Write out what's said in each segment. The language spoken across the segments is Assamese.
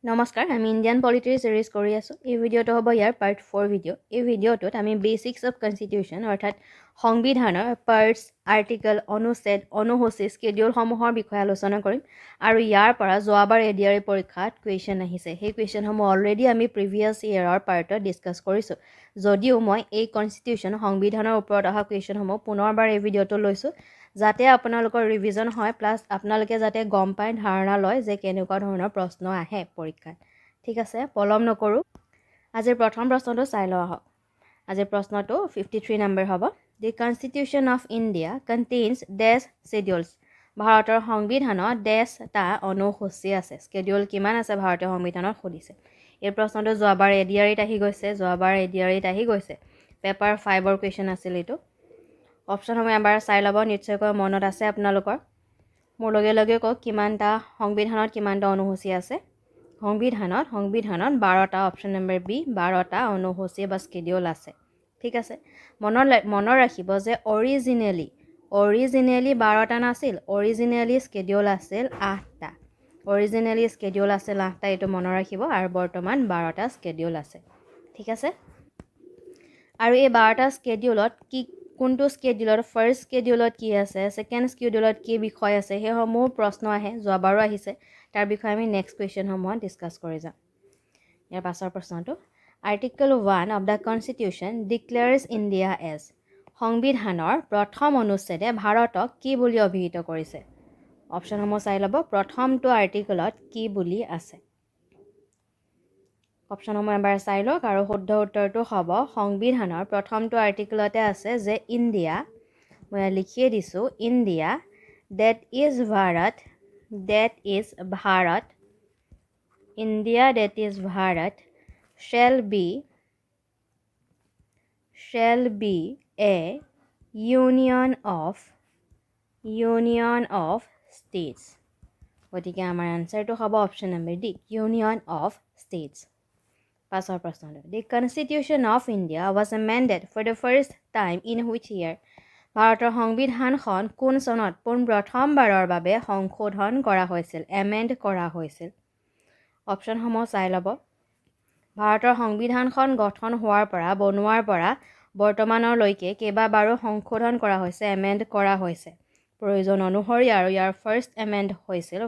নমস্কাৰ, আমি ইণ্ডিয়ান পলিটি সিৰিজ কৰি আছোঁ। এই ভিডিঅ'টো হ'ব ইয়াৰ পাৰ্ট 4 ভিডিঅ'। এই ভিডিঅ'টোত আমি বেচিক্স অফ কনষ্টিটিউশ্যন অৰ্থাৎ সংবিধানৰ পাৰ্টছ, আৰ্টিকল, অনুচ্ছেদ, অনুসূচী, স্কেডিউলসমূহৰ বিষয়ে আলোচনা কৰিম। আৰু ইয়াৰ পৰা যোৱাবাৰ এডিআৰই পৰীক্ষাত কুৱেশ্যন আহিছে। সেই কুৱেশ্যনসমূহ অলৰেডি আমি প্ৰিভিয়াছ ইয়েৰৰ পাৰ্টত ডিছকাছ কৰিছোঁ। যদিও মই এই কনষ্টিটিউশ্যন সংবিধানৰ ওপৰত অহা কুৱেশ্যনসমূহ পুনৰবাৰ এই ভিডিঅ'টো লৈছোঁ, যাতে আপোনালোকৰ ৰিভিজন হয়, প্লাছ আপোনালোকে যাতে গম পায়, ধাৰণা লয় যে কেনেকুৱা ধৰণৰ প্ৰশ্ন আহে পৰীক্ষাত। ঠিক আছে, পলম নকৰোঁ। আজিৰ প্ৰথম প্ৰশ্নটো চাই লওঁ আহক। আজিৰ প্ৰশ্নটো 53 নম্বৰ হ'ব। দি কনষ্টিটিউশ্যন অফ ইণ্ডিয়া কণ্টেইনছ ডেছ ছিডিউলছ। ভাৰতৰ সংবিধানত ডেছটা অনুসূচী আছে। স্কেডিউল কিমান আছে ভাৰতীয় সংবিধানত সুধিছে। এই প্ৰশ্নটো যোৱাবাৰ এডিআৰইত আহি গৈছে। পেপাৰ 5ৰ কুৱেশ্যন আছিল এইটো। অপশ্যনসমূহ এবাৰ চাই ল'ব, নিশ্চয়কৈ মনত আছে আপোনালোকৰ। মোৰ লগে লগে কওক, সংবিধানত কিমানটা অনুসূচী আছে। সংবিধানত 12টা, অপশ্যন নম্বৰ বি 12টা অনুসূচী বা স্কেডিউল আছে। ঠিক আছে, মনত ৰাখিব যে অৰিজিনেলি 12টা নাছিল, অৰিজিনেলি স্কেডিউল আছিল 8টা। এইটো মনত ৰাখিব, আৰু বৰ্তমান 12টা স্কেডিউল আছে। ঠিক আছে, আৰু এই 12টা স্কেডিউলত কোনটো স্কেডিউলত, ফাৰ্ষ্ট স্কেডিউলত কি আছে, ছেকেণ্ড স্কেডিউলত কি বিষয় আছে, সেইসমূহ প্ৰশ্ন আহে, যোৱাবাৰো আহিছে। তাৰ বিষয়ে আমি নেক্সট কুৱেশ্যনসমূহত ডিছকাছ কৰি যাম। ইয়াৰ পাছৰ প্ৰশ্নটো, article 1 of the constitution declares India as. সংবিধানৰ প্ৰথম অনুচ্ছেদে ভাৰতক কি বুলি অভিহিত কৰিছে। অপশ্যনসমূহ চাই ল'ব, প্ৰথমটো আৰ্টিকলত কি বুলি আছে। অপশ্যনসমূহ এবাৰ চাই লওক, আৰু শুদ্ধ উত্তৰটো হ'ব সংবিধানৰ প্ৰথমটো আৰ্টিকলতে আছে যে ইণ্ডিয়া, মই লিখিয়ে দিছোঁ, India that is Bharat, India that is Bharat shall be a union of states. গতিকে আমাৰ এনচাৰটো হ'ব option number D, union of states. পাছৰ প্ৰশ্নটো, the constitution of India was amended for the first time in which year. ভাৰতৰ সংবিধানখন কোন চনত পোনপ্ৰথমবাৰৰ বাবে সংশোধন কৰা হৈছিল, এমেণ্ড কৰা হৈছিল। অপশ্যনসমূহ চাই ল'ব। ভাৰতৰ সংবিধানখন বনোৱাৰ পৰা বৰ্তমানলৈকে কেইবাবাৰো সংশোধন কৰা হৈছে, এমেণ্ড কৰা হৈছে প্ৰয়োজন অনুসৰি, আৰু ইয়াৰ ফাৰ্ষ্ট এমেণ্ড হৈছিল,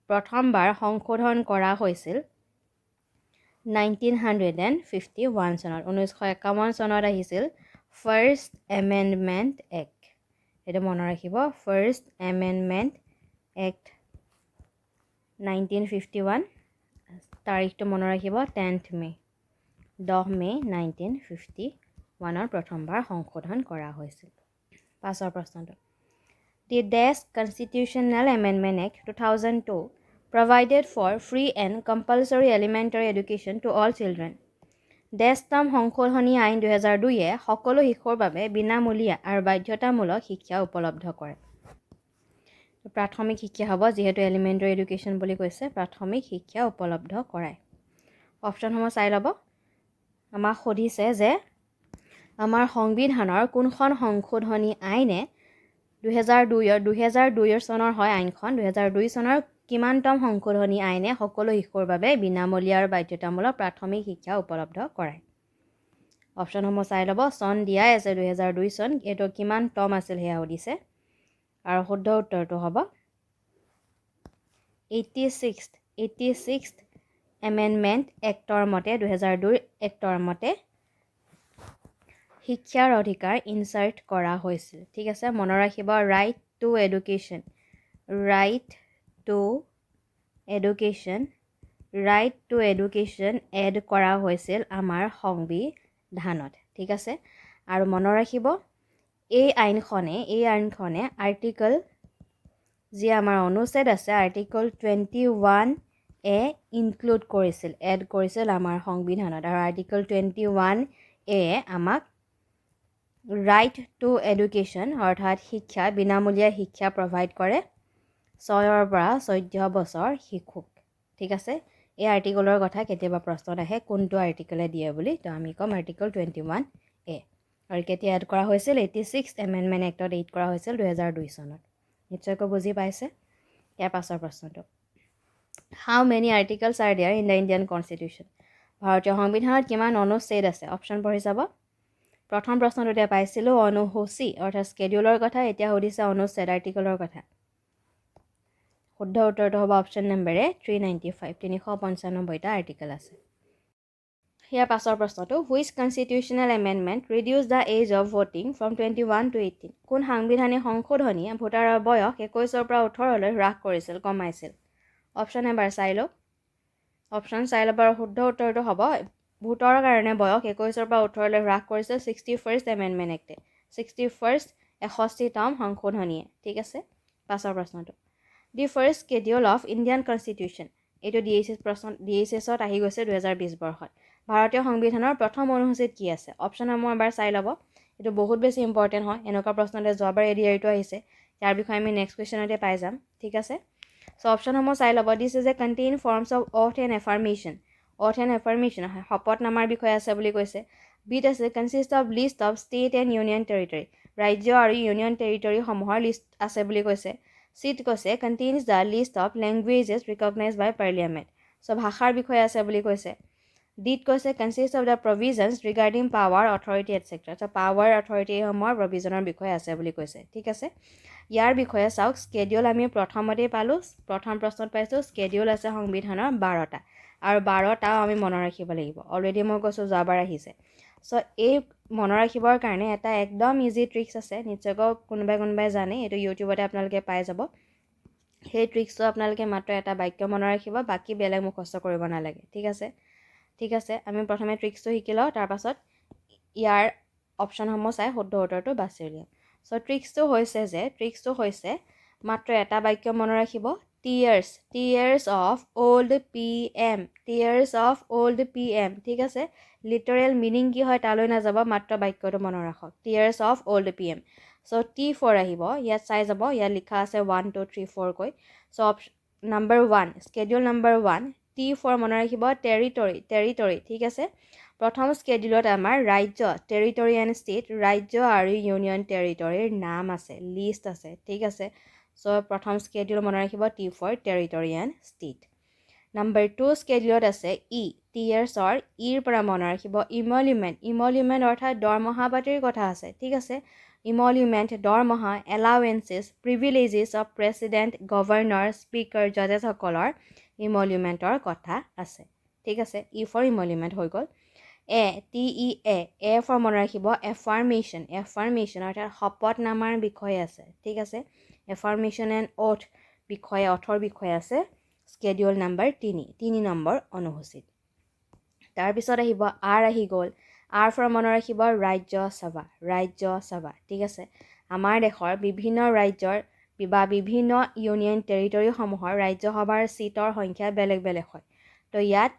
প্ৰথমবাৰ সংশোধন কৰা হৈছিল 1951 চনত। 1951 চনত আহিছিল ফাৰ্ষ্ট এমেণ্ডমেণ্ট এক্ট। এইটো মনত ৰাখিব, ফাৰ্ষ্ট এমেণ্ডমেণ্ট এক্ট 1951। তাৰিখটো মনত ৰাখিব, 10 মে' 1951 প্ৰথমবাৰ সংশোধন কৰা হৈছিল। পাছৰ প্ৰশ্নটো, দি ডেছ constitutional amendment act 2002 provided for free and compulsory elementary education to all children. ডেছতম সংশোধনী আইন 2002-এ সকলো শিশুৰ বাবে বিনামূলীয়া আৰু বাধ্যতামূলক শিক্ষা উপলব্ধ কৰে। প্ৰাথমিক শিক্ষা হ'ব, যিহেতু এলিমেণ্টাৰী এডুকেশ্যন বুলি কৈছে, প্ৰাথমিক শিক্ষা উপলব্ধ কৰায়। অপশ্যনসমূহ চাই ল'ব। আমাক সুধিছে যে আমাৰ সংবিধানৰ কোনখন সংশোধনী আইনে 2002 চনৰ হয় আইনখন, 2002 চনৰ কিমানতম সংশোধনী আইনে সকলো শিশুৰ বাবে বিনামূলীয়া আৰু বাধ্যতামূলক প্ৰাথমিক শিক্ষা উপলব্ধ কৰায়। অপশ্যনসমূহ চাই ল'ব, চন দিয়াই আছে 2002 চন, এইটো কিমানতম আছিল সেয়া সুধিছে, আৰু শুদ্ধ উত্তৰটো হ'ব 86th এমেণ্ডমেণ্ট এক্টৰ মতে, 2002 এক্টৰ মতে শিক্ষাৰ অধিকাৰ ইনচাৰ্ট কৰা হৈছিল। ঠিক আছে, মনত ৰাখিব, ৰাইট টু এডুকেশ্যন এড কৰা হৈছিল আমাৰ সংবিধানত। ঠিক আছে, আৰু মনত ৰাখিব, এই আইনখনে আৰ্টিকল, যি আমাৰ অনুচ্ছেদ আছে, আৰ্টিকল 21A ইনক্লুড কৰিছিল, এড কৰিছিল আমাৰ সংবিধানত, আৰু আৰ্টিকল 21A আমাক ৰাইট টু এডুকেশ্যন অৰ্থাৎ বিনামূলীয়া শিক্ষা প্ৰভাইড কৰে 6 পৰা 14 বছৰ শিশুক। ঠিক আছে, এই আৰ্টিকলৰ কথা কেতিয়াবা প্ৰশ্নত আহে, কোনটো আৰ্টিকলে দিয়ে বুলি, তো আমি ক'ম আৰ্টিকল 21A। আৰু কেতিয়া এড কৰা হৈছিল, 86th এমেণ্ডমেণ্ট এক্টত এড কৰা হৈছিল 2002 চনত। নিশ্চয়কৈ বুজি পাইছে। ইয়াৰ পাছৰ প্ৰশ্নটো, How many articles are there in the Indian Constitution? ভাৰতীয় সংবিধানত কিমান অনুচ্ছেদ আছে? অপশ্যন পঢ়ি চাব। প্ৰথম প্ৰশ্নটোতে পাইছিলোঁ অনুসূচী অৰ্থাৎ স্কেডিউলৰ কথা, এতিয়া সুধিছে অনুচ্ছেদ আৰ্টিকলৰ কথা। শুদ্ধ উত্তৰটো হ'ব অপশ্যন নম্বৰ এ 395, 395টা আৰ্টিকেল আছে। ইয়াৰ পাছৰ প্ৰশ্নটো which constitutional amendment reduce the age of voting from 21 to 18? কোন সাংবিধানিক সংশোধনীয়ে ভোটাৰৰ বয়স 21ৰ পৰা 18লৈ হ্ৰাস কৰিছিল, কমাইছিল? অপশ্যন এবাৰ চাই লওক। অপশ্যন চাই ল'ব। শুদ্ধ উত্তৰটো হ'ব ভোটৰ কাৰণে বয়স 21ৰ পৰা 18লৈ হ্ৰাস কৰিছিল 61st এমেণ্ডমেণ্ট এক্টে, 61st 61তম সংশোধনীয়ে। ঠিক আছে, পাছৰ প্ৰশ্নটো the first schedule of Indian constitution, এইটো DHSত আহি গৈছে 2020 বৰ্ষত। ভাৰতীয় সংবিধানৰ প্ৰথম অনুসূচীত কি আছে? অপশ্যনসমূহ এবাৰ চাই ল'ব। এইটো বহুত বেছি ইম্পৰ্টেণ্ট হয়, এনেকুৱা প্ৰশ্নতে যোৱাবাৰ এডিআৰটো আহিছে, ইয়াৰ বিষয়ে আমি নেক্সট কুৱেশ্যনতে পাই যাম। ঠিক আছে, চ' অপশ্যনসমূহ চাই ল'ব। This is a contain forms of oath and affirmation, oath and affirmation শপতনামাৰ বিষয়ে আছে বুলি কৈছে। বিত আছে consist of list of state and union territory, ৰাজ্য আৰু ইউনিয়ন টেৰিটৰীসমূহৰ লিষ্ট আছে বুলি কৈছে। চিত কৈছে contains the list of languages recognize by parliament, চ' ভাষাৰ বিষয়ে আছে বুলি কৈছে। ডিত কৈছে consist of the provisions regarding power authority etcetera, চ' পাৱাৰ অথৰিটিসমূহৰ প্ৰভিজনৰ বিষয়ে আছে বুলি কৈছে। ঠিক আছে, ইয়াৰ বিষয়ে চাওক। স্কেডিউল আমি প্ৰথমতেই পালোঁ, প্ৰথম প্ৰশ্নত পাইছোঁ স্কেডিউল আছে সংবিধানৰ 12টা, আৰু 12টাও আমি মনত ৰাখিব লাগিব। অলৰেডি মই কৈছোঁ যোৱাবাৰ আহিছে। চ' এই মনত ৰাখিবৰ কাৰণে এটা একদম ইজি ট্ৰিক্স আছে, নিশ্চয়কৈ কোনোবাই জানে, এইটো ইউটিউবতে আপোনালোকে পাই যাব। সেই ট্ৰিক্সটো আপোনালোকে মাত্ৰ এটা বাক্য মনত ৰাখিব, বাকী বেলেগ মুখস্থ কৰিব নালাগে। ঠিক আছে, ঠিক আছে, আমি প্ৰথমে ট্ৰিক্সটো শিকি লওঁ, তাৰপাছত ইয়াৰ অপশ্যনসমূহ চাই শুদ্ধ উত্তৰটো বাছি উলিয়াম। চ' ট্ৰিক্সটো হৈছে মাত্ৰ এটা বাক্য মনত ৰাখিব, tears of old PM, tears of old PM। ঠিক আছে, লিটাৰেল মিনিং কি হয় তালৈ নাযাব, মাত্ৰ বাক্যটো মনত ৰাখক, tears of old PM। So' T4 আহিব, ইয়াত চাই যাব, ইয়াত লিখা আছে 1 2 3 4 কৈ। চ' নম্বৰ 1, স্কেডিউল নম্বৰ 1, T4 মনত ৰাখিব, টেৰিটৰী। ঠিক আছে, প্ৰথম স্কেডিউলত আমাৰ ৰাজ্য, টেৰিটৰী এণ্ড ষ্টেট, ৰাজ্য আৰু ইউনিয়ন টেৰিটৰীৰ নাম আছে, লিষ্ট আছে। ঠিক আছে, চ' প্ৰথম স্কেডিউল মনত ৰাখিব T4, territory and state. Number 2 স্কেডিউলত আছে টিয়াৰ্ছৰ ইৰ পৰা মনত ৰাখিব ইমলিউমেণ্ট অৰ্থাৎ দৰমহা পাতিৰ কথা আছে। ঠিক আছে, ইমলিউমেণ্ট, দৰমহা, এলাৱেঞ্চেছ, প্ৰিভিলেজেছ অফ প্ৰেছিডেণ্ট, গভৰ্ণৰ, স্পীকাৰ, জাজেছসকলৰ ইমলিউমেণ্টৰ কথা আছে। ঠিক আছে, ই ফৰ ইমলিউমেণ্ট হৈ গ'ল। TEA ফৰ মনত ৰাখিব এফাৰ্মেশ্যন অৰ্থাৎ শপতনামাৰ বিষয়ে আছে। ঠিক আছে, এফাৰ্মেশ্যন এণ্ড অথ বিষয়ে, অথৰ বিষয়ে আছে স্কেডিউল নম্বৰ 3 নম্বৰ অনুসূচীত। তাৰপিছত আহিব R আহি গ'ল, R ফৰ মনত ৰাখিব ৰাজ্যসভা। ঠিক আছে, আমাৰ দেশৰ বিভিন্ন ৰাজ্যৰ বা বিভিন্ন ইউনিয়ন টেৰিটৰীসমূহৰ ৰাজ্যসভাৰ ছিটৰ সংখ্যা বেলেগ বেলেগ হয়। তো ইয়াত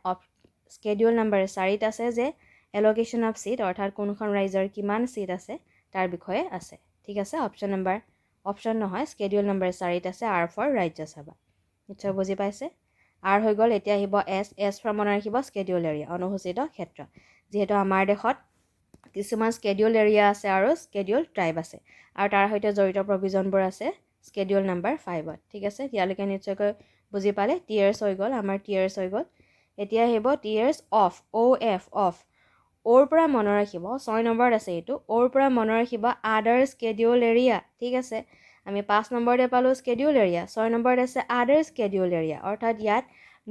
স্কেডিউল নম্বৰ 4ত আছে যে এল'কেশ্যন অফ ছিট অৰ্থাৎ কোনখন ৰাজ্যৰ কিমান ছিট আছে তাৰ বিষয়ে আছে। ঠিক আছে, স্কেডিউল নম্বৰ 4ত আছে R ফৰ ৰাজ্যসভা। নিশ্চয় বুজি পাইছে। R হৈ গ'ল, এতিয়া আহিব S ফৰ মনত ৰাখিব স্কেডিউল এৰিয়া, অনুসূচিত ক্ষেত্ৰ। যিহেতু আমাৰ দেশত কিছুমান স্কেডিউল এৰিয়া আছে আৰু স্কেডিউল ট্ৰাইব আছে, আৰু তাৰ সৈতে জড়িত প্ৰভিজনবোৰ আছে স্কেডিউল নম্বৰ 5ত। ঠিক আছে, ইয়ালৈকে নিশ্চয়কৈ বুজি পালে। টিয়াৰ্ছ হৈ গ'ল, আমাৰ টিয়াৰ্ছ হৈ গ'ল। এতিয়া আহিব টিয়াৰ্ছ অফ, অ'ৰ পৰা মনত ৰাখিব 6 নম্বৰত আছে এইটো, অ'ৰ পৰা মনত ৰাখিব আদাৰ স্কেডিউল এৰিয়া। ঠিক আছে, আমি 5 নম্বৰতে পালোঁ স্কেডিউল এৰিয়া, 6 নম্বৰত আছে আদাৰ স্কেডিউল এৰিয়া, অৰ্থাৎ ইয়াত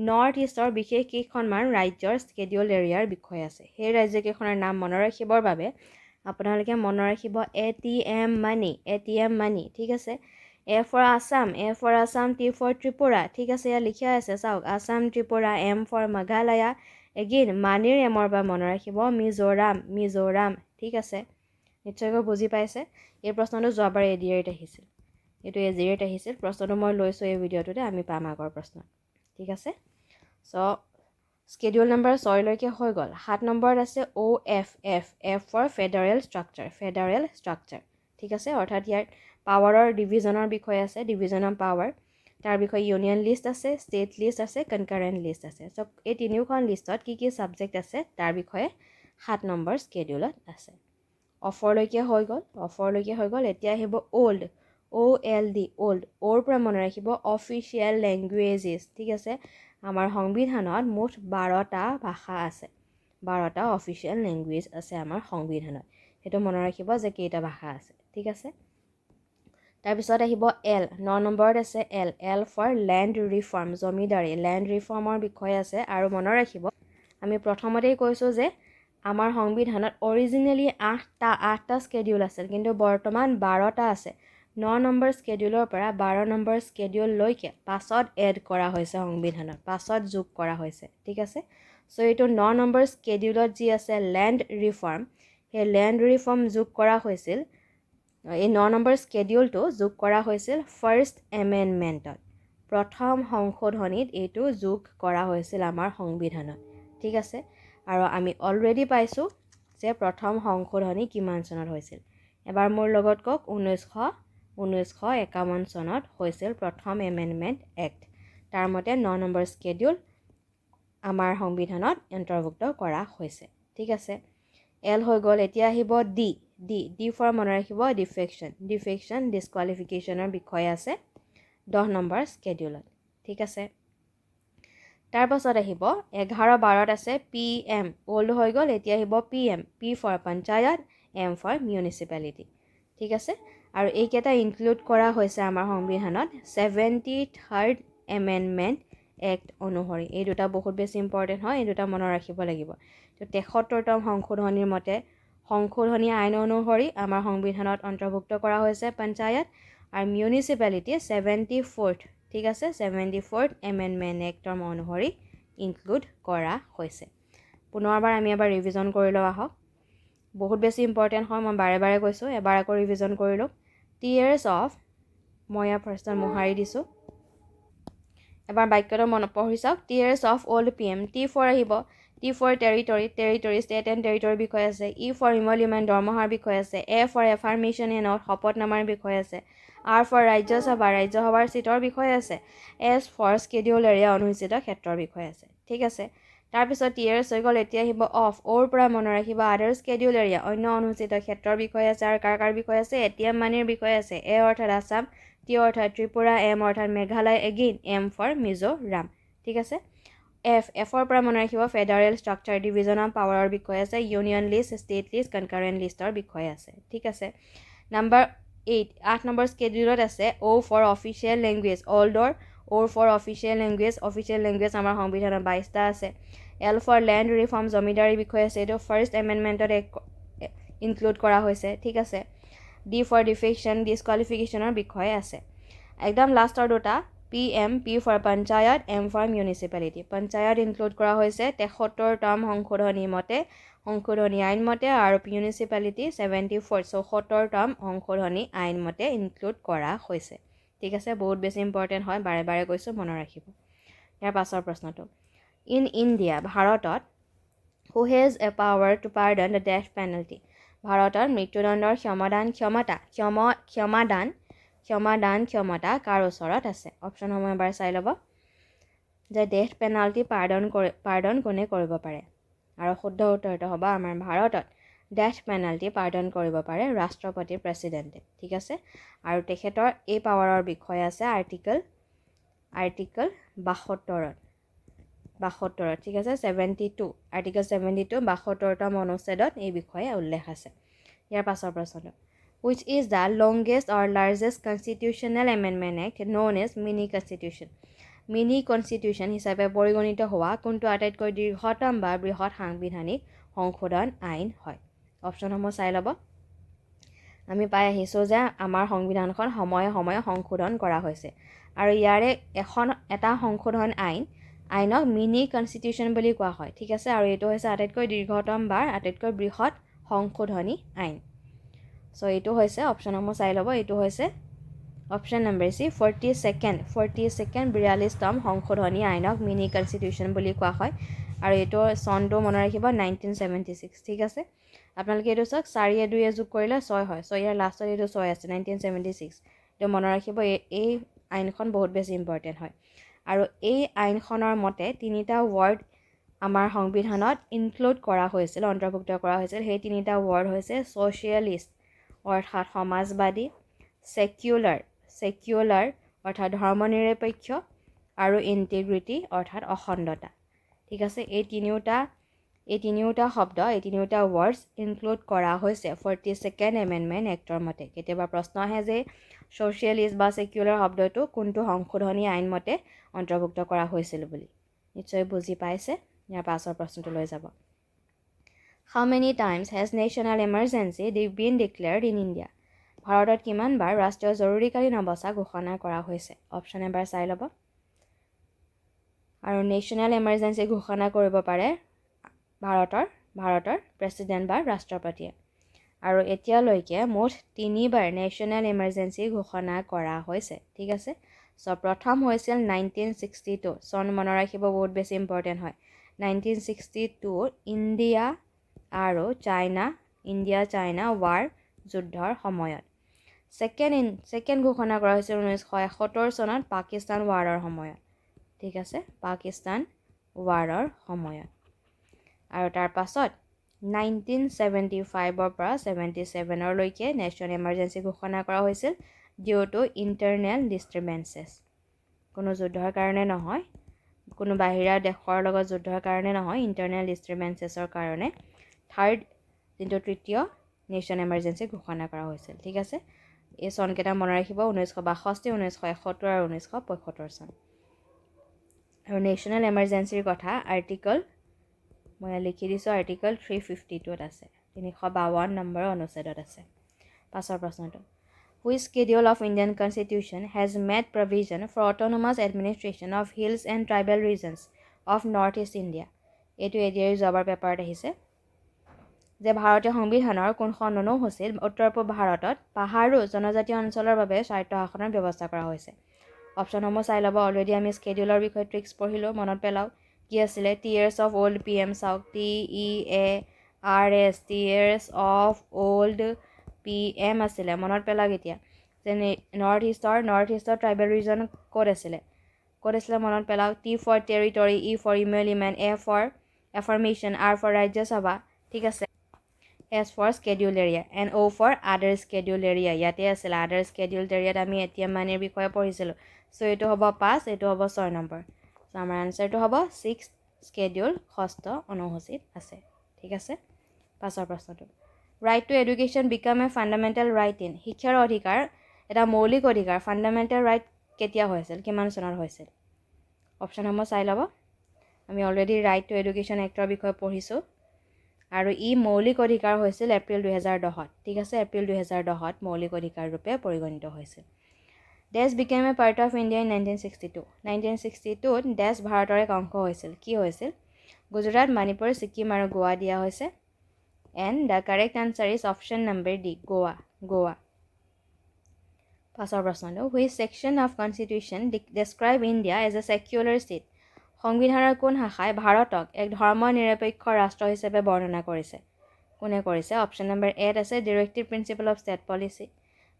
নৰ্থ ইষ্টৰ বিশেষ কেইখনমান ৰাজ্যৰ স্কেডিউল এৰিয়াৰ বিষয়ে আছে। সেই ৰাজ্যকেইখনৰ নাম মনত ৰাখিবৰ বাবে আপোনালোকে মনত ৰাখিব ATM মানি। ঠিক আছে, A for Assam, T for Tripura. ঠিক আছে, ইয়াত লিখা আছে চাওক, Assam, Tripura, M for Meghalaya. Again মানিৰ এমৰ পৰা মনত ৰাখিব মিজোৰাম। ঠিক আছে, নিশ্চয়কৈ বুজি পাইছে। এই প্ৰশ্নটো যোৱাবাৰ এডিআৰিত আহিছিল, এইটো এজিআৰিত আহিছিল। প্ৰশ্নটো মই লৈছোঁ এই ভিডিঅ'টোতে, আমি পাম আগৰ প্ৰশ্ন। ঠিক আছে, চ' স্কেডিউল নম্বৰ 6লৈকে হৈ গ'ল। 7 নম্বৰত আছে OF, F for federal structure. ঠিক আছে, অৰ্থাৎ ইয়াৰ পাৱাৰৰ ডিভিজনৰ বিষয়ে আছে, ডিভিজন অফ পাৱাৰ। তাৰ বিষয়ে ইউনিয়ন লিষ্ট আছে, ষ্টেট লিষ্ট আছে, কনকাৰেণ্ট লিষ্ট আছে। চ' এই তিনিওখন লিষ্টত কি কি ছাবজেক্ট আছে তাৰ বিষয়ে 7 নম্বৰ স্কেডিউলত আছে। অফৰলৈকে হৈ গ'ল। এতিয়া আহিব OLD, OR পৰা মনত ৰাখিব অফিচিয়েল লেংগুৱেজেছ। ঠিক আছে, আমাৰ সংবিধানত মুঠ 12টা ভাষা আছে, 12টা অফিচিয়েল লেংগুৱেজ আছে আমাৰ সংবিধানত। সেইটো মনত ৰাখিব যে কেইটা ভাষা আছে, ঠিক আছে। তাৰপিছত আহিব এল, 9 নম্বৰত আছে L, L for land reform, জমিদাৰী, লেণ্ড ৰিফৰ্মৰ বিষয়ে আছে। আৰু মনত ৰাখিব আমি প্ৰথমতেই কৈছোঁ যে আমাৰ সংবিধানত অৰিজিনেলি 8টা স্কেডিউল আছিল, কিন্তু বৰ্তমান 12টা আছে। 9 নম্বৰ স্কেডিউলৰ পৰা 12 নম্বৰ স্কেডিউললৈকে পাছত এড কৰা হৈছে সংবিধানত, পাছত যোগ কৰা হৈছে, ঠিক আছে। চ' এইটো 9 নম্বৰ স্কেডিউলত যি আছে লেণ্ড ৰিফৰ্ম, সেই লেণ্ড ৰিফৰ্ম যোগ কৰা হৈছিল, এই 9 নম্বৰ স্কেডিউলটো যোগ কৰা হৈছিল ফাৰ্ষ্ট এমেণ্ডমেণ্টত, প্ৰথম সংশোধনীত এইটো যোগ কৰা হৈছিল আমাৰ সংবিধানত, ঠিক আছে। আৰু আমি অলৰেডি পাইছোঁ যে প্ৰথম সংশোধনী কিমান চনত হৈছিল। এবাৰ মোৰ লগত কওক, 1951 চনত হৈছিল প্ৰথম এমেণ্ডমেণ্ট এক্ট। তাৰ মতে 9 নম্বৰ স্কেডিউল আমাৰ সংবিধানত অন্তৰ্ভুক্ত কৰা হৈছে, ঠিক আছে। এল হৈ গ'ল। এতিয়া আহিব ডি, ডি ফৰ মনত ৰাখিব ডিফেকশ্যন, ডিছকুৱালিফিকেশ্যনৰ বিষয়ে আছে 10 নম্বৰ স্কেডিউলত, ঠিক আছে। তাৰপাছত আহিব 11-12ত আছে পি এম, অল্ড হৈ গ'ল। এতিয়া আহিব P M, P for panchayat, M for municipality, ঠিক আছে। আৰু এইকেইটা ইনক্লুড কৰা হৈছে আমাৰ সংবিধানত 73rd এমেণ্ডমেণ্ট এক্ট অনুসৰি। এই দুটা বহুত বেছি ইম্পৰ্টেণ্ট হয়, এই দুটা মনত ৰাখিব লাগিব। তো 73তম সংশোধনীৰ মতে সংশোধনী আইন অনুসৰি আমাৰ সংবিধানত অন্তৰ্ভুক্ত কৰা হৈছে পঞ্চায়ত, আৰু মিউনিচিপেলিটি 74th, ঠিক আছে, 74th এমেণ্ডমেণ্ট এক্টৰ অনুসৰি ইনক্লুড কৰা হৈছে। পুনৰবাৰ আমি এবাৰ ৰিভিজন কৰি লওঁ আহক, বহুত বেছি ইম্পৰ্টেণ্ট হয়, মই বাৰে বাৰে কৈছোঁ, এবাৰ আকৌ ৰিভিজন কৰি লওঁ। টিয়াৰ্ছ অফ, মই ইয়াৰ ফাৰ্ষ্টত মোহাৰি দিছোঁ, এবাৰ বাক্যটো মনত পঢ়ি চাওক। Tears of old P M, T for আহিব, T for territory, state and টেৰিটৰিৰ বিষয়ে আছে। ই ফৰ ইমলিমেণ্ট, দৰমহাৰ বিষয়ে আছে। এ ফৰ এফাৰ্মেশ্যন এণ্ড শপতনামাৰ বিষয়ে আছে। আৰ ফৰ ৰাজ্যসভা, ৰাজ্যসভাৰ চিটৰ বিষয়ে আছে। এছ ফৰ স্কেডিউল এৰিয়া, অনুসূচিত ক্ষেত্ৰৰ বিষয়ে আছে, ঠিক আছে। তাৰপিছত টিয়াৰ্ছ হৈ গ'ল। এতিয়া আহিব অফ, অ'ৰ পৰা মনত ৰাখিব আদাৰ স্কেডিউল এৰিয়া, অন্য অনুসূচিত ক্ষেত্ৰৰ বিষয়ে আছে। আৰু কাৰ বিষয়ে আছে? এটিএম মানিৰ বিষয়ে আছে। এ অৰ্থাৎ আছাম, টি অৰ্থাৎ ত্ৰিপুৰা, এম অৰ্থাৎ Meghalaya, again M for Mizoram, ঠিক আছে। এফৰ পৰা মনত ৰাখিব ফেডাৰেল ষ্ট্ৰাকচাৰ, ডিভিজন অফ পাৱাৰৰ বিষয়ে আছে। ইউনিয়ন লিষ্ট, ষ্টেট লিষ্ট, কনকাৰেণ্ট লিষ্টৰ বিষয়ে আছে, ঠিক আছে। নাম্বাৰ 8 নম্বৰ স্কেডিউলত আছে অ' ফৰ অফিচিয়েল লেংগুৱেজ, অল্ডৰ অ' ফৰ অফিচিয়েল লেংগুৱেজ আমাৰ সংবিধানত 22টা আছে। এল ফৰ লেণ্ড ৰিফৰ্ম, জমিদাৰীৰ বিষয়ে আছে, এইটো ফাৰ্ষ্ট এমেণ্ডমেণ্টত ইনক্লুড কৰা হৈছে, ঠিক আছে। ডি ফৰ ডিফেকশ্যন, ডিছকুৱালিফিকেশ্যনৰ বিষয়ে আছে। একদম লাষ্টৰ দুটা P M, P for panchayat, M for municipality. Panchayat include কৰা হৈছে 73তম সংশোধনী আইন মতে, আৰু মিউনিচিপেলিটি 74তম সংশোধনী আইন মতে ইনক্লুড কৰা হৈছে, ঠিক আছে। বহুত বেছি ইম্পৰ্টেণ্ট হয়, বাৰে বাৰে কৈছোঁ, মনত ৰাখিব। ইয়াৰ পাছৰ প্ৰশ্নটো, ইন ইণ্ডিয়া, ভাৰতত who has a power to pardon the death penalty, ভাৰতত মৃত্যুদণ্ডৰ ক্ষমাদান ক্ষমতা কাৰ ওচৰত আছে? অপশ্যনসমূহ এবাৰ চাই ল'ব যে ডেথ পেনাল্টি পাৰ্ডন কোনে কৰিব পাৰে। আৰু শুদ্ধ উত্তৰটো হ'ব আমাৰ ভাৰতত ডেথ পেনাল্টি পাৰ্ডন কৰিব পাৰে ৰাষ্ট্ৰপতি, প্ৰেছিডেণ্টে, ঠিক আছে। আৰু তেখেতৰ এই পাৱাৰৰ বিষয়ে আছে আৰ্টিকল 72, ঠিক আছে, 72, আৰ্টিকল 72, 72তম অনুচ্ছেদত এই বিষয়ে উল্লেখ আছে। ইয়াৰ পাছৰ প্ৰশ্নটো, which is the longest or largest constitutional amendment act known as mini constitution, mini constitution হিচাপে পৰিগণিত হোৱা কোনটো আটাইতকৈ দীৰ্ঘতম বা বৃহৎ সাংবিধানিক সংশোধন আইন হয়? অপশ্যনসমূহ চাই ল'ব। আমি পাই আহিছোঁ যে আমাৰ সংবিধানখন সময়ে সময়ে সংশোধন কৰা হৈছে, আৰু ইয়াৰে এটা সংশোধন আইনক মিনি কনষ্টিটিউশ্যন বুলি কোৱা হয়, ঠিক আছে। আৰু এইটো হৈছে আটাইতকৈ দীৰ্ঘতম বা আটাইতকৈ বৃহৎ সংশোধনী আইন। চ' এইটো হৈছে, অপশ্যনসমূহ চাই ল'ব, এইটো হৈছে অপশ্যন নম্বৰ চি, 42nd 42তম সংশোধনী আইনক মিনি কনষ্টিটিউশ্যন বুলি কোৱা হয়। আৰু এইটো চনটো মনত ৰাখিব 1976, ঠিক আছে। আপোনালোকে এইটো চাওক, 4 2 যোগ কৰিলে 6 হয়, চ' ইয়াৰ লাষ্টত এইটো 6 আছে, 1976, এইটো মনত ৰাখিব। এই আইনখন বহুত বেছি ইম্পৰ্টেণ্ট হয়। আৰু এই আইনখনৰ মতে 3টা ৱৰ্ড আমাৰ সংবিধানত ইনক্লুড কৰা হৈছিল, অন্তৰ্ভুক্ত কৰা হৈছিল। সেই 3টা ৱৰ্ড হৈছে ছ'চিয়েলিষ্ট অৰ্থাৎ সমাজবাদী, ছেকুলাৰ অৰ্থাৎ ধৰ্মনিৰপেক্ষ, আৰু ইণ্টিগ্ৰিটি অৰ্থাৎ অখণ্ডতা ঠিক আছে এই তিনিওটা শব্দ এই তিনিওটা ৱৰ্ডছ ইনক্লুড কৰা হৈছে 42nd এমেণ্ডমেণ্ট এক্টৰ মতে কেতিয়াবা প্ৰশ্ন আহে যে ছ'চিয়েলিষ্ট বা ছেকুলাৰ শব্দটো কোনটো সংশোধনী আইন মতে অন্তৰ্ভুক্ত কৰা হৈছিল বুলি নিশ্চয় বুজি পাইছে ইয়াৰ পাছৰ প্ৰশ্নটো লৈ যাব How many times has national emergency been declared in India? ভাৰতত কিমানবাৰ ৰাষ্ট্ৰীয় জৰুৰীকালীন অৱস্থা ঘোষণা কৰা হৈছে অপশ্যন এবাৰ চাই ল'ব আৰু নেশ্যনেল এমাৰ্জেঞ্চি ঘোষণা কৰিব পাৰে ভাৰতৰ প্ৰেছিডেণ্ট বা ৰাষ্ট্ৰপতিয়ে আৰু এতিয়ালৈকে মুঠ 3বাৰ নেশ্যনেল এমাৰ্জেঞ্চি ঘোষণা কৰা হৈছে ঠিক আছে চ' প্ৰথম হৈছিল 1962 চন মনত ৰাখিব বহুত বেছি ইম্পৰ্টেণ্ট হয় 1962 ইণ্ডিয়া চাইনা ৱাৰ যুদ্ধৰ সময়ত ছেকেণ্ড ঘোষণা কৰা হৈছিল 1971 চনত পাকিস্তান ৱাৰৰ সময়ত ঠিক আছে পাকিস্তান ৱাৰৰ সময়ত আৰু তাৰ পাছত 1975ৰ পৰা 77লৈকে নেশ্যনেল এমাৰ্জেঞ্চি ঘোষণা কৰা হৈছিল ডিউ টু ইণ্টাৰনেল ডিষ্টাৰ্বেন্সেছ কোনো যুদ্ধৰ কাৰণে নহয় কোনো বাহিৰা দেশৰ লগত যুদ্ধৰ কাৰণে নহয় ইণ্টাৰনেল ডিষ্টাৰ্বেন্সেছৰ কাৰণে তৃতীয় নেশ্যনেল এমাৰ্জেঞ্চি ঘোষণা কৰা হৈছিল ঠিক আছে এই চনকেইটা মনত ৰাখিব 1962 1971 আৰু 1975 চন আৰু নেশ্যনেল এমাৰ্জেঞ্চিৰ কথা আৰ্টিকল মই লিখি দিছোঁ আৰ্টিকল 352ত আছে 352 নম্বৰ অনুচ্ছেদত আছে পাছৰ প্ৰশ্নটো Which schedule of Indian Constitution has made provision for autonomous administration of hills and tribal regions of North-East India? এইটো এডিআৰ জবৰ পেপাৰত আহিছে যে ভাৰতীয় সংবিধানৰ কোনখন অনুসূচীত উত্তৰ পূব ভাৰতত পাহাৰো জনজাতীয় অঞ্চলৰ বাবে স্বায়ত্ত শাসনৰ ব্যৱস্থা কৰা হৈছে অপশ্যনসমূহ চাই ল'ব অলৰেডি আমি স্কেডিউলৰ বিষয়ে ট্ৰিক্স পঢ়িলোঁ মনত পেলাওক কি আছিলে টিয়াৰ্ছ অফ অল্ড PM চাওক TEARS tears of old PM আছিলে মনত পেলাওক এতিয়া যে নৰ্থ ইষ্টৰ ট্ৰাইবেল ৰিজন ক'ত আছিলে মনত পেলাওক T for territory E for emolument A for affirmation R for Rajya Sabha ঠিক আছে S for scheduled area and O for other scheduled area ইয়াতে আছিলে other scheduled area আমি এতিয়া মানিৰ বিষয়ে পঢ়িছিলোঁ চ' এইটো হ'ব 5 এইটো হ'ব 6 নম্বৰ চ' আমাৰ আনচাৰটো হ'ব 6 schedule ষষ্ঠ অনুসূচীত আছে ঠিক আছে পাছৰ প্ৰশ্নটো Right to education become a fundamental right in শিক্ষাৰ অধিকাৰ এটা মৌলিক অধিকাৰ ফাণ্ডামেণ্টেল ৰাইট কেতিয়া হৈছিল কিমান চনত হৈছিল অপশ্যনসমূহ চাই ল'ব আমি already right to education actor বিষয়ে পঢ়িছোঁ আৰু ই মৌলিক অধিকাৰ হৈছিল এপ্ৰিল 2010 ঠিক আছে এপ্ৰিল 2010 মৌলিক অধিকাৰ ৰূপে পৰিগণিত হৈছিল দেশ became a part of India in 1962 দেশ ভাৰতৰ এক অংশ হৈছিল কি হৈছিল গুজৰাট মণিপুৰ ছিকিম আৰু গোৱা দিয়া হৈছে and the correct answer is option number D গোৱা পাছৰ প্ৰশ্নটো which section of constitution describe India as a secular state সংবিধানৰ কোন শাখাই ভাৰতক এক ধৰ্মনিৰপেক্ষ ৰাষ্ট্ৰ হিচাপে বৰ্ণনা কৰিছে কোনে কৰিছে অপশ্যন নম্বৰ এত আছে ডিৰেক্টিভ প্ৰিন্সিপল অফ ষ্টেট পলিচি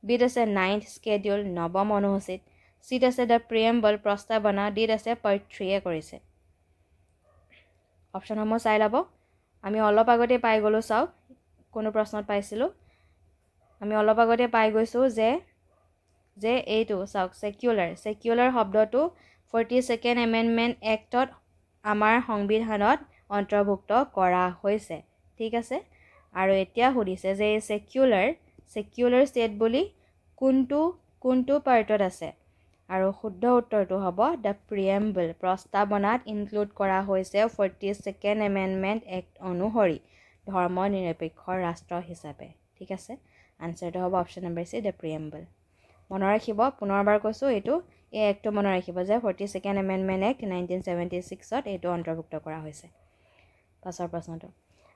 বিত আছে 9th স্কেডিউল নৱম অনুসূচীত চিত আছে দ্য প্ৰিএম্বল প্ৰস্তাৱনা ডিত আছে পইণ্ট 3 কৰিছে অপশ্যনসমূহ চাই ল'ব আমি অলপ আগতে পাই গ'লোঁ চাওক কোনো প্ৰশ্নত পাইছিলোঁ আমি অলপ আগতে পাই গৈছোঁ যে এইটো চাওক ছেকুলাৰ শব্দটো 42nd এমেণ্ডমেণ্ট এক্টত আমাৰ সংবিধানত অন্তৰ্ভুক্ত কৰা হৈছে ঠিক আছে আৰু এতিয়া সুধিছে যে এই ছেকুলাৰ ষ্টেট বুলি কোনটো পাৰ্টত আছে আৰু শুদ্ধ উত্তৰটো হ'ব দ্য প্ৰিএম্বল প্ৰস্তাৱনাত ইনক্লুড কৰা হৈছে 42nd এমেণ্ডমেণ্ট এক্ট অনুসৰি ধৰ্মনিৰপেক্ষ ৰাষ্ট্ৰ হিচাপে ঠিক আছে আনচাৰটো হ'ব অপশ্যন নম্বৰ চি দ্য প্ৰিএম্বল মনত ৰাখিব পুনৰবাৰ কৈছোঁ এইটো এই এক্টটো মনত ৰাখিব যে 42nd এমেণ্ডমেণ্ট এক্ট 1976ত এইটো অন্তৰ্ভুক্ত কৰা হৈছে পাছৰ প্ৰশ্নটো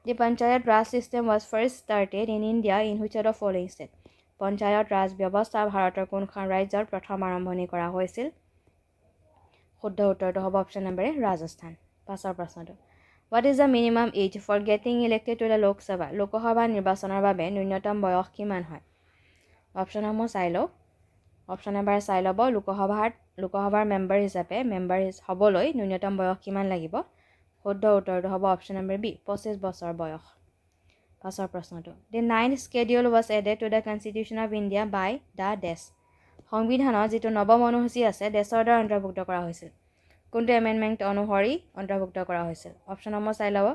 the panchayat raj system was first started in India in which of the following state panchayat raj ব্যৱস্থা ভাৰতৰ কোনখন ৰাজ্যত প্ৰথম আৰম্ভণি কৰা হৈছিল শুদ্ধ উত্তৰটো হ'ব অপশ্যন নম্বৰ এ ৰাজস্থান পাছৰ প্ৰশ্নটো what is the minimum age for getting elected to the Lok Sabha নিৰ্বাচনৰ বাবে ন্যূনতম বয়স কিমান হয় অপশ্যনসমূহ চাই লওক অপশ্যন এবাৰ চাই ল'ব লোকসভাৰ মেম্বাৰ হ'বলৈ ন্যূনতম বয়স কিমান লাগিব শুদ্ধ উত্তৰটো হ'ব অপশ্যন নম্বৰ বি 25 বছৰ বয়স পাছৰ প্ৰশ্নটো the 9th schedule was added to the constitution of India by the দেশ সংবিধানত যিটো নৱম অনুসূচী আছে দেশৰ দ্বাৰা অন্তৰ্ভুক্ত কৰা হৈছিল কোনটো এমেণ্ডমেণ্ট অনুসৰি অন্তৰ্ভুক্ত কৰা হৈছিল অপশ্যনসমূহ চাই ল'ব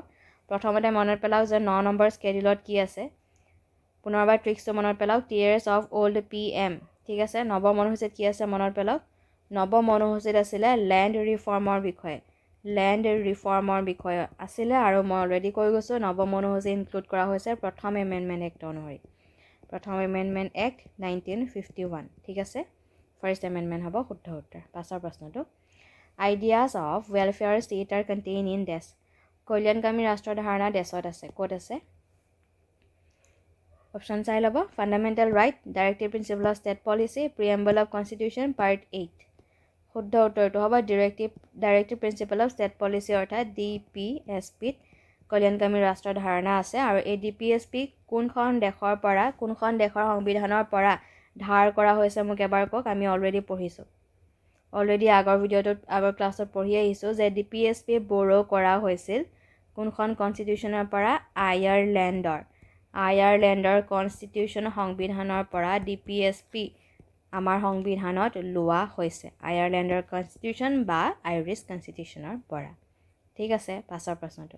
প্ৰথমতে মনত পেলাওক যে 9 নম্বৰ স্কেডিউলত কি আছে পুনৰবাৰ ট্ৰিক্সটো মনত পেলাওক টিয়াৰ্ছ অফ অল্ড PM ঠিক আছে নৱম অনুসূচীত কি আছে মনত পেলাওক নৱম অনুসূচীত আছিলে লেণ্ড ৰিফৰ্মৰ বিষয়ে আছিলে আৰু মই অলৰেডি কৈ গৈছোঁ নৱম অনুসূচী ইনক্লুড কৰা হৈছে প্ৰথম এমেণ্ডমেণ্ট এক্ট অনুসৰি প্ৰথম এমেণ্ডমেণ্ট এক্ট 1951 ঠিক আছে ফাৰ্ষ্ট এমেণ্ডমেণ্ট হ'ব শুদ্ধ উত্তৰ পাছৰ প্ৰশ্নটো ideas of welfare state are contain in these কল্যাণকামী ৰাষ্ট্ৰৰ ধাৰণা ডেছত আছে ক'ত আছে অপশ্যন চাই ল'ব fundamental right directive principle of state policy preamble of constitution part 8 শুদ্ধ উত্তৰটো হ'ব directive principle of state policy অৰ্থাৎ DPSPত কল্যাণকামী ৰাষ্ট্ৰৰ ধাৰণা আছে আৰু এই DPSP কোনখন দেশৰ সংবিধানৰ পৰা ধাৰ কৰা হৈছে মোক এবাৰ কওক আমি অলৰেডি আগৰ ক্লাছত পঢ়ি আহিছোঁ যে DPSP বৰো কৰা হৈছিল কোনখন কনষ্টিটিউশ্যনৰ পৰা আয়াৰলেণ্ডৰ কনষ্টিটিউশ্যন সংবিধানৰ পৰা DPSP আমাৰ সংবিধানত লোৱা হৈছে আয়াৰলেণ্ডৰ কনষ্টিটিউশ্যন বা আইৰিছ কনষ্টিটিউশ্যনৰ পৰা ঠিক আছে পাছৰ প্ৰশ্নটো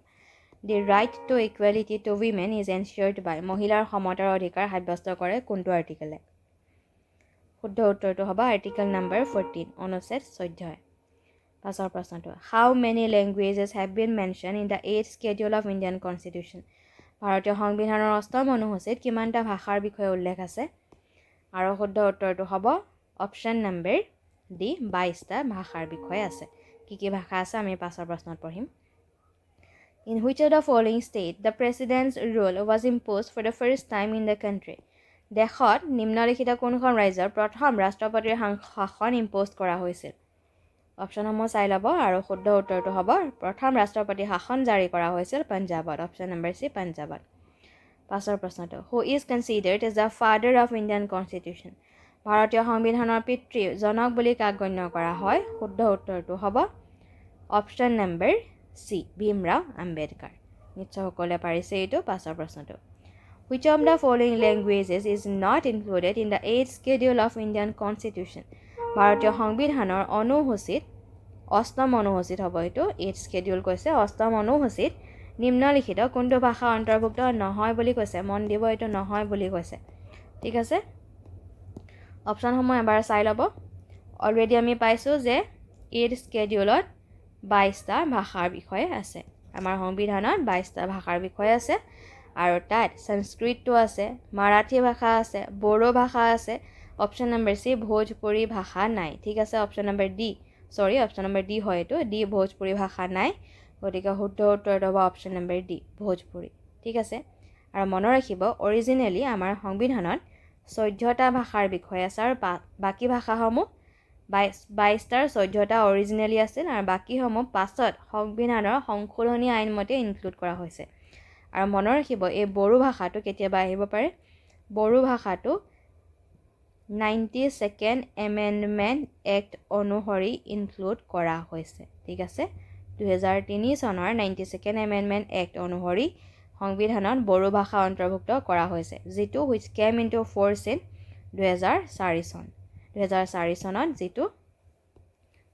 the right to equality to women is ensured by মহিলাৰ সমতাৰ অধিকাৰ সাব্যস্ত কৰে কোনটো আৰ্টিকেলে শুদ্ধ উত্তৰটো হ'ব আৰ্টিকেল নম্বৰ 14 অনুচ্ছেদ 14 পাছৰ প্ৰশ্নটো how many languages have been mention in the 8th schedule of Indian constitution ভাৰতীয় সংবিধানৰ 8ম অনুসূচীত কিমানটা ভাষাৰ বিষয়ে উল্লেখ আছে আৰু শুদ্ধ উত্তৰটো হ'ব অপশ্যন নম্বৰ ডি 22টা ভাষাৰ বিষয়ে আছে কি ভাষা আছে আমি পাছৰ প্ৰশ্নত পঢ়িম In which of the following state the president's rule was imposed for the first time in the country? দেশত নিম্নলিখিত কোনখন ৰাজ্যৰ প্ৰথম ৰাষ্ট্ৰপতিৰ শাসন ইম্প'জ কৰা হৈছিল অপশ্যনসমূহ চাই ল'ব আৰু শুদ্ধ উত্তৰটো হ'ব প্ৰথম ৰাষ্ট্ৰপতি শাসন জাৰি কৰা হৈছিল পঞ্জাৱত অপশ্যন নম্বৰ চি পঞ্জাৱত পাছৰ প্ৰশ্নটো who is considered as the father of Indian constitution ভাৰতীয় সংবিধানৰ পিতৃ জনক বুলি কাক গণ্য কৰা হয় শুদ্ধ উত্তৰটো হ'ব option number C Bhimrao Ambedkar নিশ্চয় সকলোৱে পাৰিছে এইটো পাছৰ প্ৰশ্নটো Which of the following languages is not included in the 8th schedule of Indian Constitution? ভাৰতীয় সংবিধানৰ অনুসূচীত 8ম অনুসূচীত হ'ব এইটো 8th schedule কৈছে 8ম অনুসূচীত নিম্নলিখিত কোনটো ভাষা অন্তৰ্ভুক্ত নহয় বুলি কৈছে মন দিব এইটো নহয় বুলি কৈছে ঠিক আছে অপশ্যনসমূহ এবাৰ চাই ল'ব অলৰেডি আমি পাইছোঁ যে 8th schedule-ত 22টা ভাষাৰ বিষয়ে আছে আমাৰ সংবিধানত 22টা ভাষাৰ বিষয়ে আছে আৰু তাত সংস্কৃতটো আছে মাৰাঠী ভাষা আছে বড়ো ভাষা আছে অপশ্যন নম্বৰ চি ভোজপুৰী ভাষা নাই ঠিক আছে অপশ্যন নম্বৰ ডি হয় এইটো ডি ভোজপুৰী ভাষা নাই গতিকে শুদ্ধ উত্তৰটো হ'ব অপশ্যন নম্বৰ ডি ভোজপুৰী ঠিক আছে আৰু মনত ৰাখিব অৰিজিনেলি আমাৰ সংবিধানত 14টা ভাষাৰ বিষয়ে আছে আৰু বাকী ভাষাসমূহ 22টাৰ 14টা অৰিজিনেলি আছিল আৰু বাকীসমূহ পাছত সংবিধানৰ সংশোধনী আইন মতে ইনক্লুড কৰা হৈছে আৰু মনত ৰাখিব এই বড়ো ভাষাটো কেতিয়াবা আহিব পাৰে বড়ো ভাষাটো 92nd এমেণ্ডমেণ্ট এক্ট অনুসৰি ইনক্লুড কৰা হৈছে ঠিক আছে 2003 চনৰ 92nd এমেণ্ডমেণ্ট এক্ট অনুসৰি সংবিধানত বড়ো ভাষা অন্তৰ্ভুক্ত কৰা হৈছে যিটো which came into force in 2004 চনত যিটো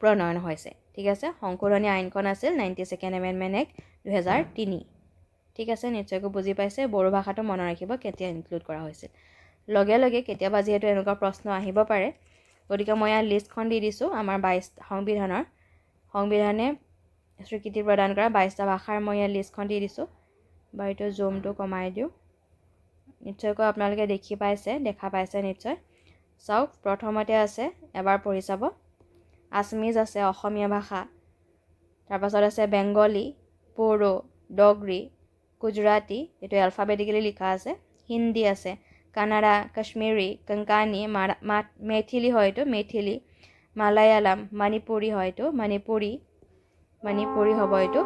প্ৰণয়ন হৈছে ঠিক আছে সংশোধনী আইনখন আছিল 92nd এমেণ্ডমেণ্ট এক্ট 2003 ঠিক আছে নিশ্চয়কৈ বুজি পাইছে বড়ো ভাষাটো মনত ৰাখিব কেতিয়া ইনক্লুড কৰা হৈছিল লগে লগে কেতিয়াবা যিহেতু এনেকুৱা প্ৰশ্ন আহিব পাৰে গতিকে মই ইয়াৰ লিষ্টখন দি দিছোঁ আমাৰ 22 সংবিধানে স্বীকৃতি প্ৰদান কৰা 22টা ভাষাৰ মই ইয়াৰ লিষ্টখন দি দিছোঁ বা এইটো জুমটো কমাই দিওঁ নিশ্চয়কৈ আপোনালোকে দেখা পাইছে নিশ্চয় চাওক প্ৰথমতে আছে এবাৰ পঢ়ি চাব আছমিজ আছে অসমীয়া ভাষা তাৰপাছত আছে বেংগলী বড়ো ডগৰী গুজৰাটী এইটো এলফাবেটিকেলি লিখা আছে হিন্দী আছে কানাডা কাশ্মীৰী কংকানী মেথিলি হয়তো মেথিলি মালায়ালাম মণিপুৰী হয়তো মণিপুৰী হ'ব এইটো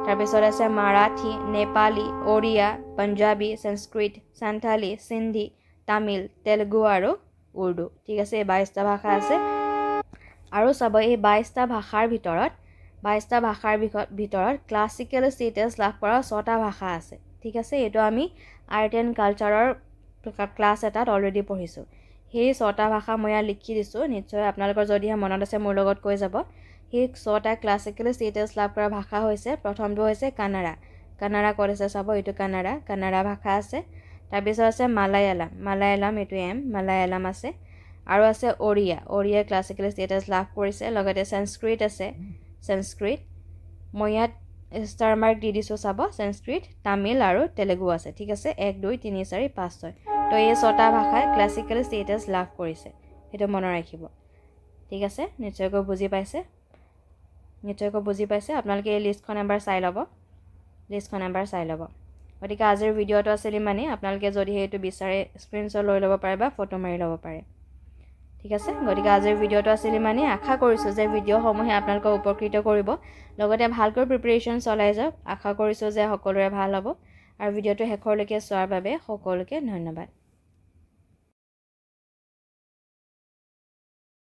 তাৰপিছত আছে মাৰাঠী নেপালী ওড়িয়া পাঞ্জাবী সংস্কৃত সান্থালী সিন্ধি তামিল তেলেগু আৰু উৰ্দু ঠিক আছে এই 22টা ভাষা আছে আৰু চাব এই 22টা ভাষাৰ ভিতৰত ক্লাছিকেল ষ্টেটাছ লাভ কৰা 6টা ভাষা আছে ঠিক আছে এইটো আমি আৰ্ট এণ্ড কালচাৰৰ ক্লাছ এটাত অলৰেডি পঢ়িছোঁ সেই 6টা ভাষা মই ইয়াত লিখি দিছোঁ নিশ্চয় আপোনালোকৰ যদিহে মনত আছে মোৰ লগত কৈ যাব সেই 6টা ক্লাছিকেল ষ্টেটাছ লাভ কৰা ভাষা হৈছে প্ৰথমটো হৈছে কানাড়া। কানাড়া ক'ত আছে চাব, এইটো কানাড়া ভাষা আছে। তাৰপিছত আছে মালায়ালাম এইটো মালায়ালাম আছে। আৰু আছে অৰিয়া ক্লাছিকেল ষ্টেটাছ লাভ কৰিছে। লগতে সংস্কৃত আছে, সংস্কৃত। মই ইয়াত ষ্টাৰ মাৰ্ক দি দিছোঁ চাব, সংস্কৃত, তামিল আৰু তেলেগু আছে। ঠিক আছে, 1 2 3 4 5 6। তো এই 6টা ভাষাই ক্লাছিকেল ষ্টেটাছ লাভ কৰিছে, সেইটো মনত ৰাখিব। ঠিক আছে, নিশ্চয়কৈ বুজি পাইছে। আপোনালোকে এই লিষ্টখন এবাৰ চাই ল'ব। গতিকে আজিৰ ভিডিঅ'টো আছিল ইমানেই। আপোনালোকে যদি সেইটো বিচাৰে স্ক্ৰীনশ্বট লৈ ল'ব পাৰে বা ফটো মাৰি ল'ব পাৰে। ঠিক আছে, গতিকে আজিৰ ভিডিঅ'টো আছিল ইমানেই। আশা কৰিছোঁ যে ভিডিঅ'সমূহে আপোনালোকক উপকৃত কৰিব। লগতে ভালকৈ প্ৰিপেৰেশ্যন চলাই যাওক। আশা কৰিছোঁ যে সকলোৰে ভাল হ'ব। আৰু ভিডিঅ'টো শেষলৈকে চোৱাৰ বাবে সকলোকে ধন্যবাদ।